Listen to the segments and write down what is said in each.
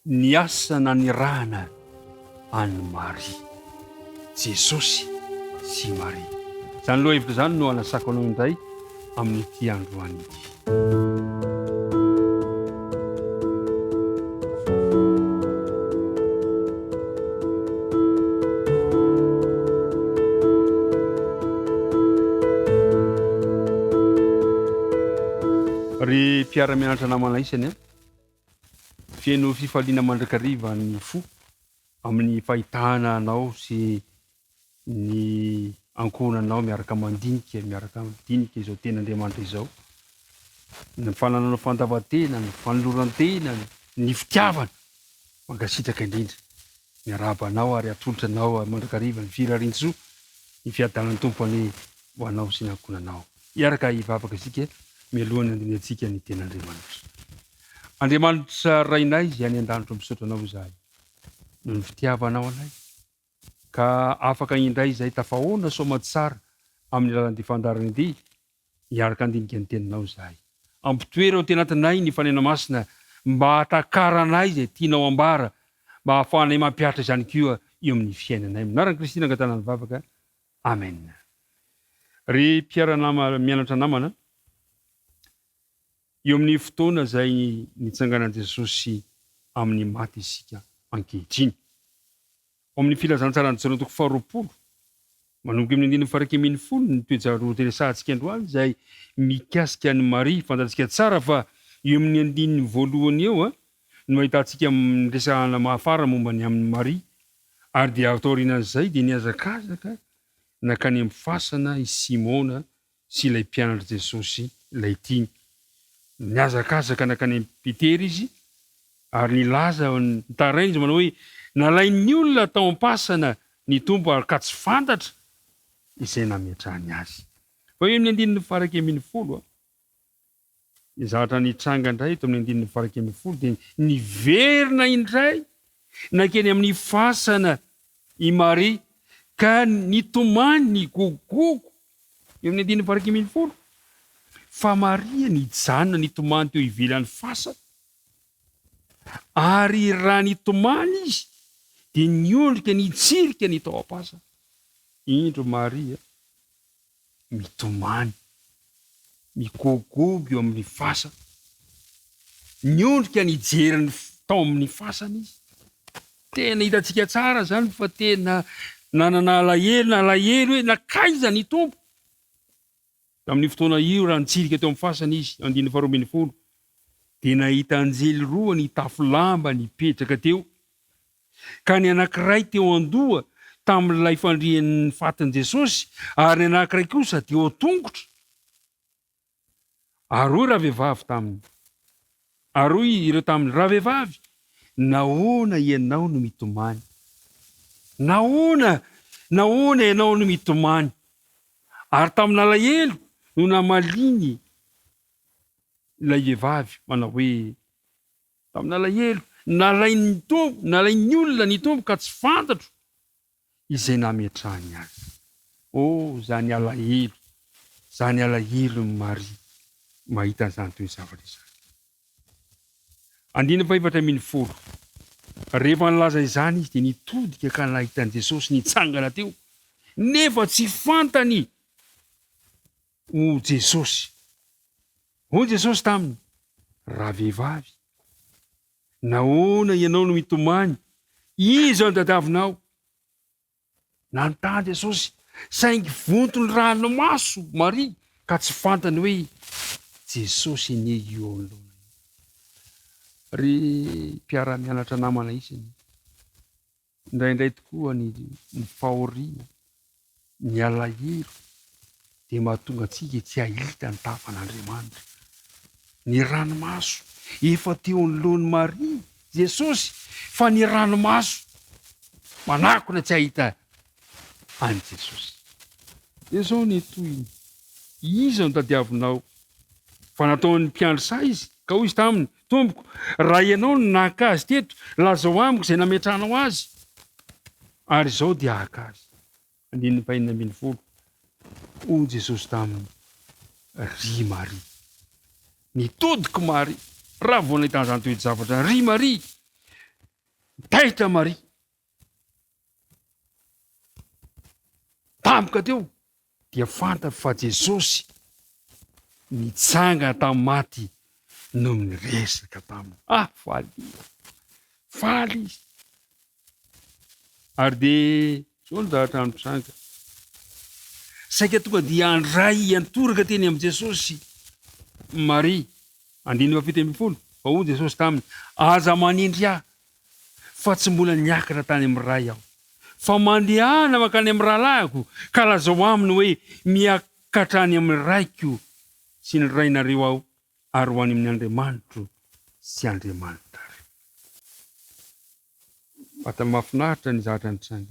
ny asana ny rahana any Maria, Jesosy sy Maria. Zany loha hevitra zany no anasako anao indray amin'ity androany ity. Ry mpiara-mianatra namana isany fieno fifaliana mandrakariva ny fo amin'ny fahitana anao sy ny ankonanao miaraka mandinika izao ten'Andriamanitra izao. Ny fananana fandavatena, ny fanolorantena, ny fitiavana mankasitraka indrindra. Miarabanao ary atolotra anao mandrakariva ny firarintsoa, ny fiadanan'ny tompony ho anao sy ny ankonanao. Iaraka hivavaka isika mialohany andiniantsika ny ten'Andriamanitra. Andriamanitra rainay izay any an-danitra misaotra anao izahay no ny fitiavanao anay, ka afaka indray izay tafahoana soamatsara amin'ny alalan'ity fandarana ity, hiaraka andinika ny teninao izahay. Ampitoera ao tenatinay ny fanena masina mba hatakaranay izay tianao ambara, mba hahafahanay mampiatra izany koa eo amin'ny fiainanay. Minaran'i Kristy nangatana ny vavaka. Amen. Ry mianatra namana, eo amin'ny fotoana izay nitsanganan'i Jesosy amin'ny maty isika ankehitriny. Ao amin'ny filazantsara ny Jaona 20, manomboka amin'ny 9:10 ny toejaroa teresantsika androany izay mikasika ny Maria. Fantatsika tsara fa eo amin'ny 1 eo no ahitantsika resahana mahafara momba ny amin'ny Maria, ary dia atao aorianan'izay dia niazakazaka nakany amin'ny fasana i Simona sy ilay mpianatra Jesosy ilay tiny. Niazakazaka nakany amin'ny Petera izy, ary nilaza nitarainy izy manao hoe nalain'ny olona tao am-pasana ny tompo ary ka tsy fantatra izay nametrahany azy. Fa eo amin'ny 1:10 izahatra nitranga indray eto amin'ny 1:10 dia niverina indray nakeny amin'ny fasana i Maria ka nitomany ny gogogo. Eo amin'ny 1:10 fa Maria nijanona nitomany teo ivelan'ny fasana, ary raha nitomany izy dia niondrika nitsirika ny tao am-pasana. Indro Maria mitomany migogogo eo amin'ny fasana, niondrika nijery ny tao amin'ny fasana izy. Tena hitantsika tsara zany fa tena nanana alahelo hoe nakaiza ny tompo. Tamin'ny fotoana io raha nitsirika teo amin'ny fasana izy, 12 dia nahita anjely roa nitafy lamba nipetraka teo, ka ny anankiray teo an-doha tamin'ilay fandrian'ny fatin'i Jesosy, ary ny anankiray kosa teo an-tongotra. Aroy ireo tamin'ny ravehivavy, nahoana ianao no mitomany? Nahoana ianao no mitomany? Ary tamin'ny alahelo no namaliny ilay vehivavy, manao hoe tamin'ny alahelo nalain'ny olona ny tompo ka tsy fantatro izay nametrahany azy. Zany alahelo ny Maria mahita an'izany toy zavatra izany. 4:10 rehefa nilaza izany izy dia nitodika ka nahitan'i Jesosy nitsangana teo, nefa tsy fantany ho Jesosy. Hoy Jesosy taminy, ravehivavy, nahoana ianao no mitomany? Iza no tadiavinao? Nanontany Jesosy, saingy vontony ranomaso Maria, ka tsy fantany hoe Jesosy anie io anoloana. Ry mpiara-mianatra namana isany, indraindray tokoa ny fahoriana, ny alahelo dia mahatonga antsika tsy hahita ny tafan'Andriamanitra. Ny ranomaso efa teo anoloan'i Maria Jesosy, fa ny ranomaso manakona tsy hahita any Jesosy. Izao ny tohiny, iza no tadiavinao? Fa nataon'ny mpiandry izy, ka hoy izy taminy, tompoko, raha ianao no nahaka azy teto, lazao amiko izay nametrahanao azy, ary izao dia haka azy. 1:20 hoy Jesosy taminy, ry Maria. Nitodiko Maria, raha vao nahita an'izany toejavatra, ry Maria, taitra Maria. Tampoka teo dia fantatra fa Jesosy nitsanga tamin'ny maty no niresaka taminy. Faly izy. Ary de zao nodahatra mitranga. Saika tonga dia andray antoraka teny amin'ny Jesosy Maria. 7:10 fa hoy Jesosy taminy, aza manindry aho fa tsy mbola niakatra tany amin'ny ray aho, fa mandehana makany amin'ny rahalahiko ka lazao aminy hoe miakatra any amin'ny raiko sy ny rainareo aho ary ho any amin'ny Andriamanitro sy Andriamanitra. Bata mahafinaritra ny zatra nitranga.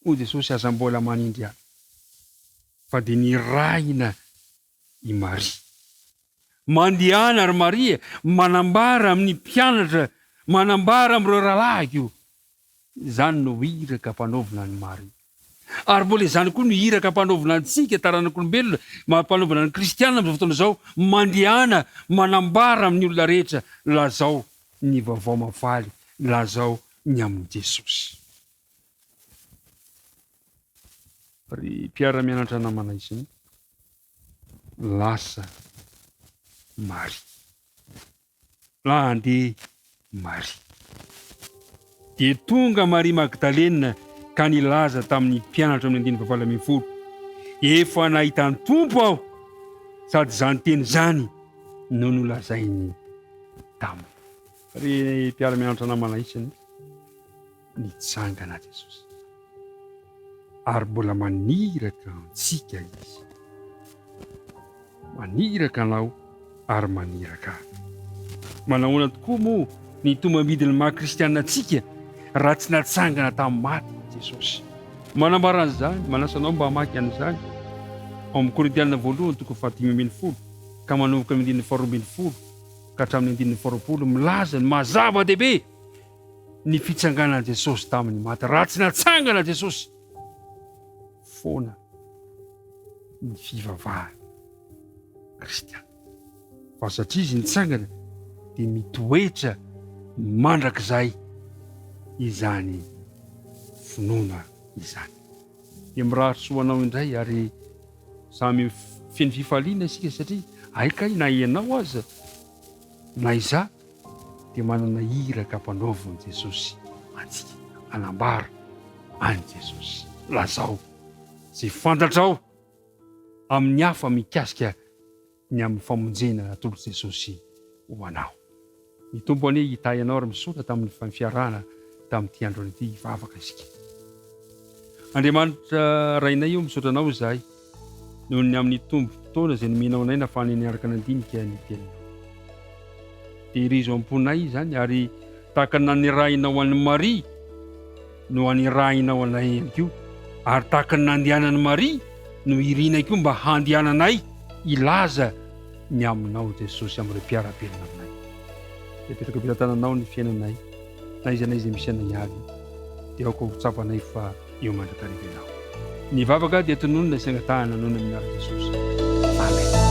Hoy Jesosy, aza mbola manindry aho. Fa de niraina i Maria. Mandehana ary Maria manambara amin'ny mpianatra, manambara amin'ireo rahalahy. Zany no iraka mpanaovina ny Maria. Ary mbola izany koa no iraka mpanaovina antsika taranak'olombelona, mpanaovina ny kristianina amin'izao fotoana izao, mandehana manambara amin'ny olona rehetra, lazao ny vaovao mafaly, lazao ny amin'ny Jesosy. Ry mpiara-mianatra namana isiny, lasa Maria. Andeha Maria. De tonga Maria Magdalena ka nilaza tamin'ny mpianatra amin'ny 9:40. Efa nahita ny Tompo aho, sady zany teny zany no nolazainy taminy. Ry mpiara-mianatra namana isiny, nitsangana Jesosy. Ary mbola maniraka antsika izy. Maniraka anao ary maniraka. Manahoana tokoa moa ny tombamidiny maha-kristianina antsika raha tsy natsangana tamin'ny maty Jesosy. Manambara an'izany, manasanao mba hamaky an'izany ao amin'ny Korintianina 1:5-10 ka manomboka amin'ny 12 ka hatramin'ny 20 milaza ny mazava-dehibe ny fitsanganana Jesosy tamin'ny maty. Raha tsy natsangana Jesosy, foana ny fivavahana kristiana. Fa satria izy nitsangana dia mitoetra mandrakizay izany finoana izany. Dia mirahatra soanao indray ary samy feno fifaliana isika satria aika na ianao aza na iza dia manana iraka mpanaoviny Jesosy antsika, anambara any Jesosy. Lazao zay fantatrao amin'ny hafa mikasika ny amin'ny famonjena atolo Jesosy ho anao. Mitombo anie hitahy anao ary misaotra tamin'ny fiarahana tamin'ity andro ity hivavaka isika. Andriamanitra rainay io misaotra anao izahay noho ny amin'ny tombo fotoana izay nomenao anay nafahany niaraka nandinika ny tenanao. Tehirizo am-ponay zany ary tahaka nanirahinao an'i Maria no anirahinao anay ihany koa, ary tahaka ny nandehanan'i Maria no irinay koa mba handehananay ilaza ny aminao Jesosy amin'ireo mpiara-belona aminay. Dia petraka betan-tananao ny fiainanay, na izy anay izay misy anay avy dia aoko ho tsapanay fa eo mandrakariva ianao. Ny vavaka dia tononona isangatahana noho ny amin'ara Jesosy. Amen.